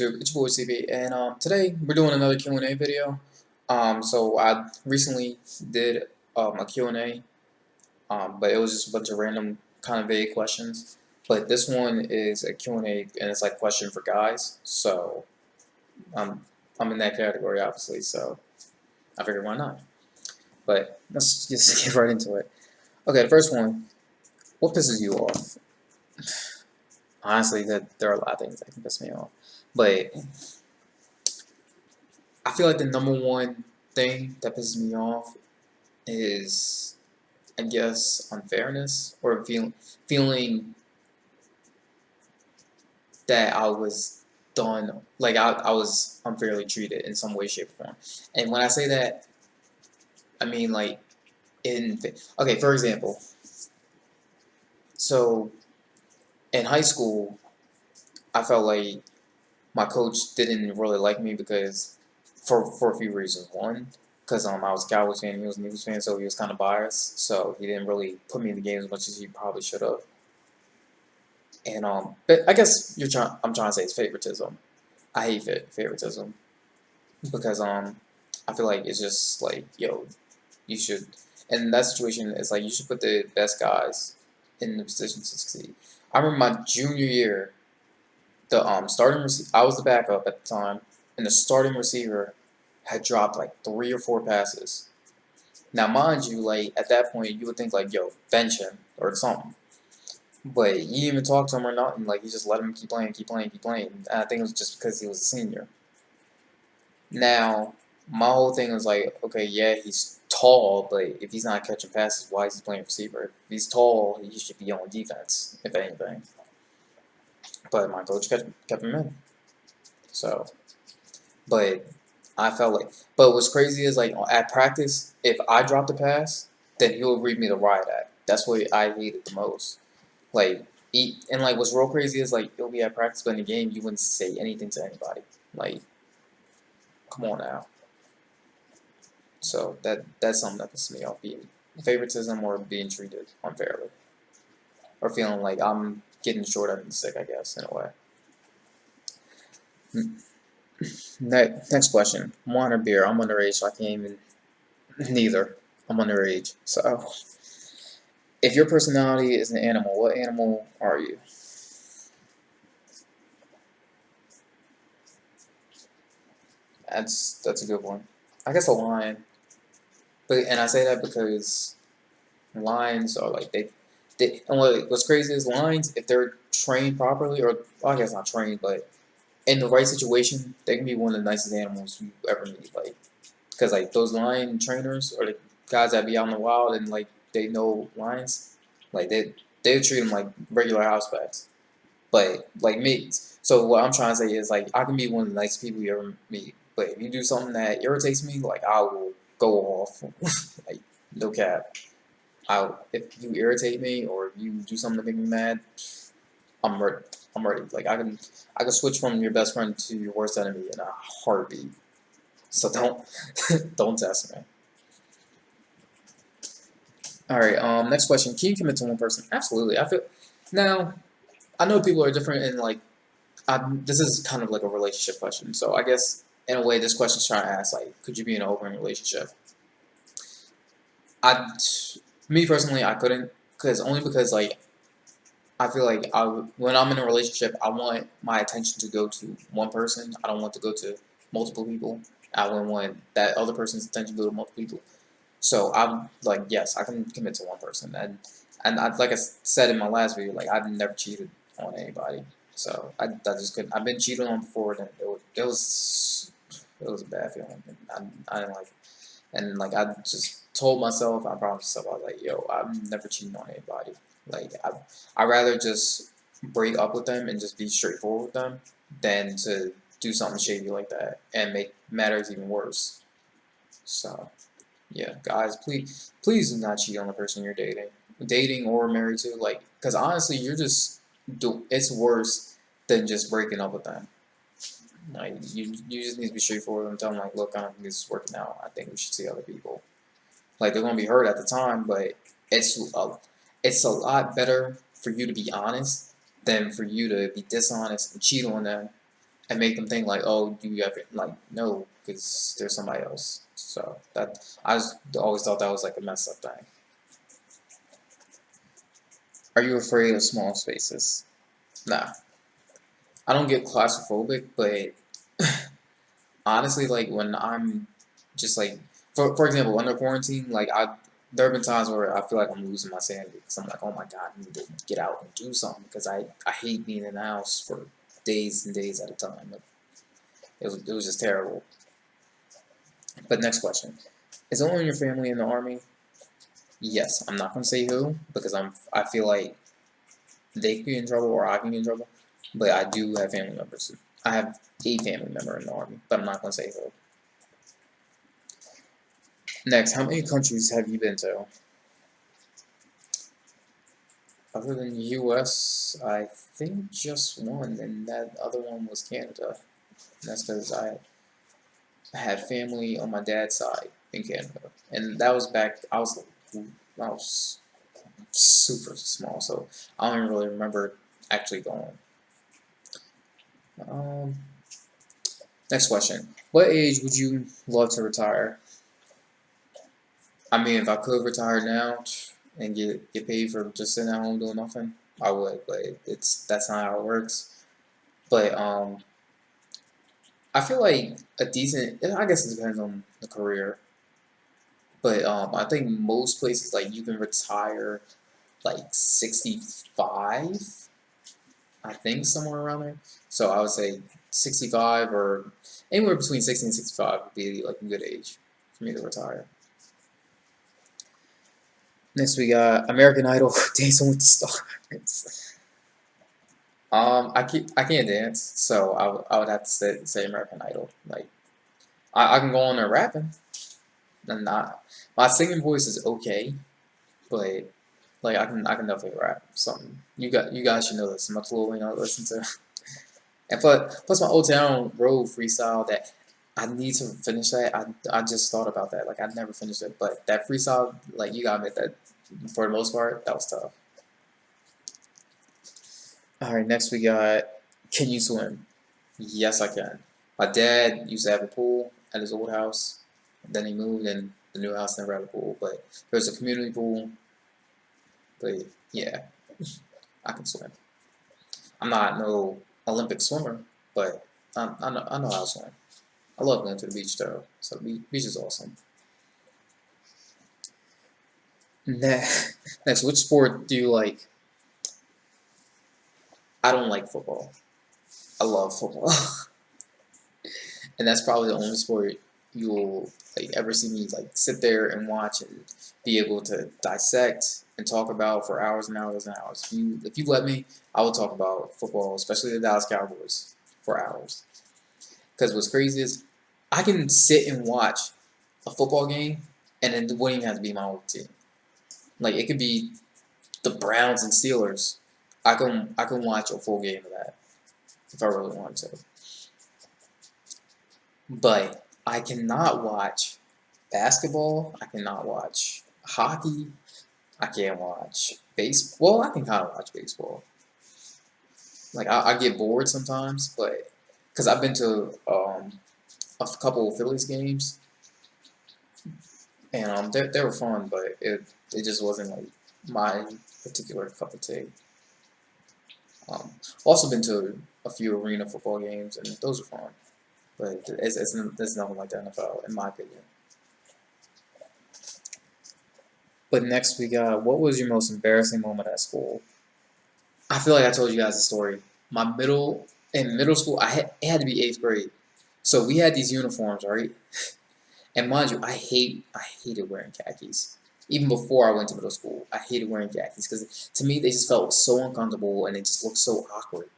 It's your boy CB, and today we're doing another Q&A video. So I recently did a Q&A, but it was just a bunch of random kind of vague questions. But this one is a Q&A, and it's like question for guys. So I'm in that category, obviously. So I figured why not. But let's just get right into it. Okay, the first one. What pisses you off? Honestly, that there are a lot of things that can piss me off, but I feel like the number one thing that pisses me off is, I guess, unfairness or feeling that I was done, like I was unfairly treated in some way, shape, or form. And when I say that, I mean like okay, for example, so in high school, I felt like my coach didn't really like me because for a few reasons. One, because I was a Cowboys fan, he was an Eagles fan, so he was kind of biased. So he didn't really put me in the game as much as he probably should have. And but I guess I'm trying to say it's favoritism. I hate favoritism because I feel like it's just like, yo, you should, in that situation it's like you should put the best guys in the position to succeed. I remember my junior year, the I was the backup at the time, and the starting receiver had dropped like 3 or 4 passes. Now, mind you, like at that point, you would think like, yo, bench him or something. But he didn't even talk to him or nothing. Like he just let him keep playing, keep playing, keep playing. And I think it was just because he was a senior. Now, my whole thing was like, okay, yeah, he's tall, but if he's not catching passes, why is he playing receiver? If he's tall, he should be on defense, if anything. But my coach kept him in. So, but I felt like, but what's crazy is like at practice, if I dropped a pass, then he'll read me the riot act. That's what I hated the most. Like, and like what's real crazy is like you'll be at practice, but in the game you wouldn't say anything to anybody. Like, come on now. So that's something that pisses me off: being favoritism or being treated unfairly, or feeling like I'm getting short end of the stick. I guess in a way. Next question: wine or beer? I'm underage, so I can't even. Neither. I'm underage. So, if your personality is an animal, what animal are you? That's a good one. I guess a lion. But and I say that because lions are like they and what's crazy is lions, if they're trained properly, or well, I guess not trained, but in the right situation, they can be one of the nicest animals you ever meet. Like, because like those lion trainers or the guys that be out in the wild and like they know lions, like they treat them like regular house pets. But like me, so what I'm trying to say is like I can be one of the nicest people you ever meet, but if you do something that irritates me, like I will go off, like no cap. If you irritate me or if you do something to make me mad, I'm ready. I'm ready. Like I can switch from your best friend to your worst enemy in a heartbeat. So don't don't test me. All right. Next question. Can you commit to one person? Absolutely. I feel now. I know people are different in like. This is kind of like a relationship question. So I guess in a way, this question's trying to ask like, could you be in an open relationship? I, me personally, I couldn't, because like I feel like when I'm in a relationship, I want my attention to go to one person. I don't want to go to multiple people. I wouldn't want that other person's attention to go to multiple people. So I'm like, yes, I can commit to one person, and like I said in my last video, like I've never cheated on anybody. So I just couldn't. I've been cheated on before, and it was a bad feeling. And I didn't like, and like I just told myself, I promised myself, I was like, yo, I'm never cheating on anybody. Like I rather just break up with them and just be straightforward with them than to do something shady like that and make matters even worse. So yeah, guys, please do not cheat on the person you're dating or married to. Like, because honestly, it's worse than just breaking up with them. Like you just need to be straightforward and tell them like, look, I don't think this is working out. I think we should see other people. Like they're gonna be hurt at the time, but it's a lot better for you to be honest than for you to be dishonest and cheat on them and make them think like, oh, you have it. Like, no, because there's somebody else. So that always thought that was like a messed up thing. Are you afraid of small spaces? Nah, I don't get claustrophobic, but honestly, like when I'm just like, for example, under quarantine, like there have been times where I feel like I'm losing my sanity because I'm like, oh my god, I need to get out and do something because I hate being in the house for days and days at a time. Like, it was just terrible. But next question: is anyone in your family in the army? Yes, I'm not gonna say who because I feel like they could get in trouble or I can get in trouble. But I do have family members. I have a family member in the army, but I'm not gonna say who. Next, how many countries have you been to? Other than the US, I think just one, and that other one was Canada. And that's because I had family on my dad's side in Canada, and that was back. I was super small, so I don't even really remember actually going. Um, Next question: what age would you love to retire? I mean, if I could retire now and get paid for just sitting at home doing nothing, I would. But that's not how it works. But I feel like a decent. I guess it depends on the career, but I think most places like you can retire like 65. I think somewhere around there. So I would say 65 or anywhere between 60 and 65 would be like a good age for me to retire. Next we got American Idol, Dancing with the Stars. I can't dance, so I would have to say American Idol. Like I can go on there rapping. I'm not. My singing voice is okay, but like I can definitely rap something. You guys should know this. Much Lil Wayne I listen to, and plus my Old Town Road freestyle that I need to finish that. I just thought about that. Like I never finished it, but that freestyle, like you gotta admit that for the most part that was tough. All right, next we got, can you swim? Yes, I can. My dad used to have a pool at his old house. Then he moved, and the new house never had a pool. But there's a community pool. But yeah, I can swim. I'm not no Olympic swimmer, but I know how to swim. I love going to the beach though. So the beach is awesome. Next, which sport do you like? I don't like football. I love football. And that's probably the only sport you'll like ever see me like sit there and watch and be able to dissect and talk about for hours and hours and hours. If you let me, I will talk about football, especially the Dallas Cowboys, for hours. Because what's crazy is I can sit and watch a football game and it wouldn't even have to be my own team. Like it could be the Browns and Steelers. I can watch a full game of that if I really want to. But I cannot watch basketball. I cannot watch hockey. I can't watch baseball. Well, I can kind of watch baseball. Like I get bored sometimes, but because I've been to a couple of Phillies games and they were fun, but it just wasn't like my particular cup of tea. Also been to a few arena football games and those are fun, but it's nothing like the NFL in my opinion. But next we got, what was your most embarrassing moment at school? I feel like I told you guys a story. In middle school, it had to be eighth grade. So we had these uniforms, right? And mind you, I hated wearing khakis. Even before I went to middle school, I hated wearing khakis because to me they just felt so uncomfortable and they just looked so awkward.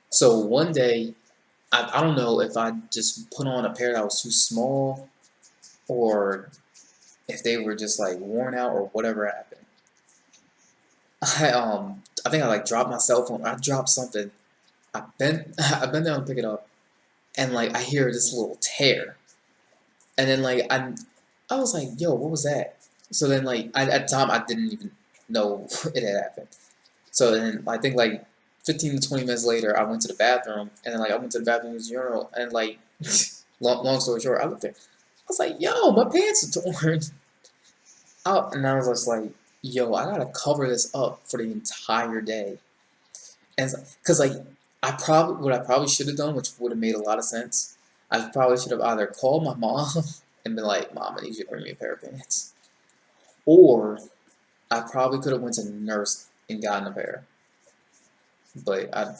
So one day, I don't know if I just put on a pair that was too small or if they were just like worn out or whatever happened. I think I like dropped my cell phone. I dropped something. I bent down to pick it up, and like I hear this little tear, and then like I was like, yo, what was that? So then like at the time I didn't even know it had happened. So then I think like 15 to 20 minutes later, I went to the bathroom, and then like I went to the bathroom use the urinal, and like long story short, I looked there. I was like, "Yo, my pants are torn." And I was just like, "Yo, I gotta cover this up for the entire day." And because like what I probably should have done, which would have made a lot of sense, I probably should have either called my mom and been like, "Mom, I need you to bring me a pair of pants," or I probably could have went to the nurse and gotten a pair. But at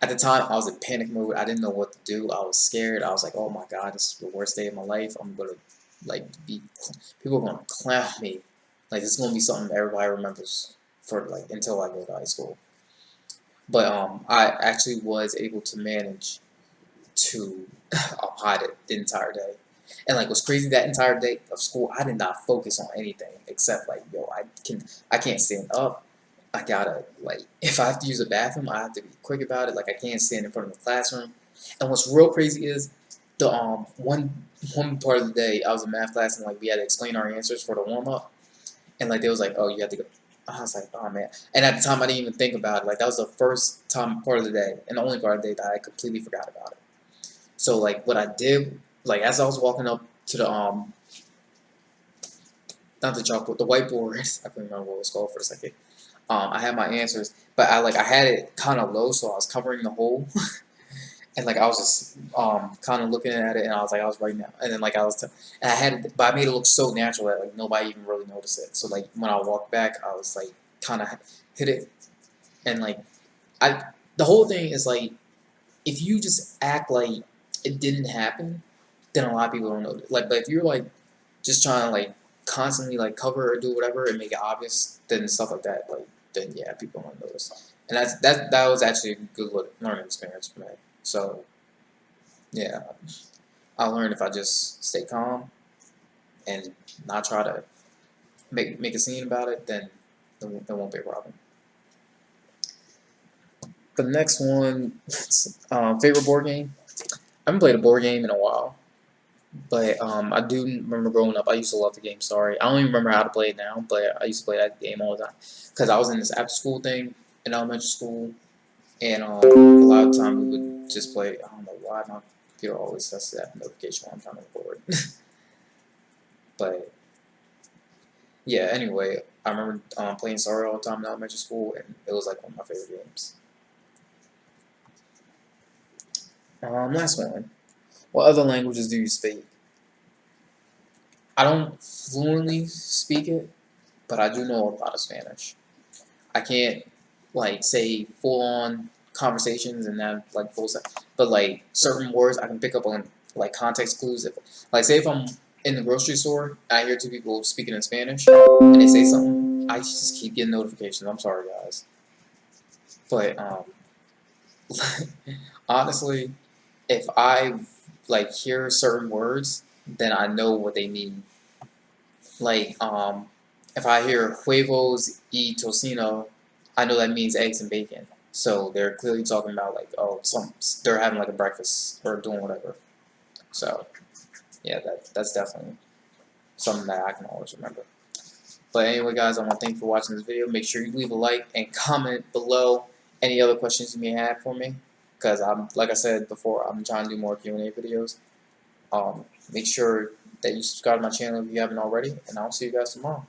the time, I was in panic mode. I didn't know what to do. I was scared. I was like, "Oh my God, this is the worst day of my life. I'm gonna like be people are gonna clown me. Like this is gonna be something everybody remembers for like until I go to high school." But I actually was able to manage to hide it the entire day. And like what's crazy, that entire day of school, I did not focus on anything except like, yo, I can't stand up. I gotta like if I have to use a bathroom, I have to be quick about it. Like I can't stand in front of the classroom. And what's real crazy is the one part of the day I was in math class and like we had to explain our answers for the warm up. And like they was like, oh, you have to go. I was like, oh man. And at the time, I didn't even think about it. Like that was the first time part of the day, and the only part of the day that I completely forgot about it. So like what I did, like as I was walking up to the not the chalkboard, the whiteboard. I couldn't remember what it was called for a second. I had my answers, but I had it kind of low, so I was covering the hole, and like I was just kind of looking at it, and I was like I was writing out, and then like and I had it, but I made it look so natural that like nobody even really noticed it. So like when I walked back, I was like kind of hit it, and like I the whole thing is like if you just act like it didn't happen, then a lot of people don't know. Like, but if you're like just trying to like constantly like cover or do whatever and make it obvious, then stuff like that, like then yeah, people don't notice. And that was actually a good learning experience for me. So yeah, I learned if I just stay calm and not try to make a scene about it, then there won't be a problem. The next one, favorite board game. I haven't played a board game in a while. But I do remember growing up, I used to love the game Sorry. I don't even remember how to play it now, but I used to play that game all the time. Because I was in this after school thing in elementary school, and a lot of time we would just play. I don't know why my computer always sets that notification when I'm trying to record. But yeah, anyway, I remember playing Sorry all the time in elementary school, and it was like one of my favorite games. Last one. What other languages do you speak? I don't fluently speak it, but I do know a lot of Spanish. I can't like say full on conversations and have like full set, but like certain words I can pick up on like context clues. If like say if I'm in the grocery store, I hear two people speaking in Spanish and they say something, I just keep getting notifications. I'm sorry guys, but honestly, if I like hear certain words, then I know what they mean. Like if I hear huevos y tocino, I know that means eggs and bacon. So they're clearly talking about like they're having like a breakfast or doing whatever. So yeah, that's definitely something that I can always remember. But anyway, guys, I want to thank you for watching this video. Make sure you leave a like and comment below any other questions you may have for me. Because like I said before, I'm trying to do more Q&A videos. Make sure that you subscribe to my channel if you haven't already, and I'll see you guys tomorrow.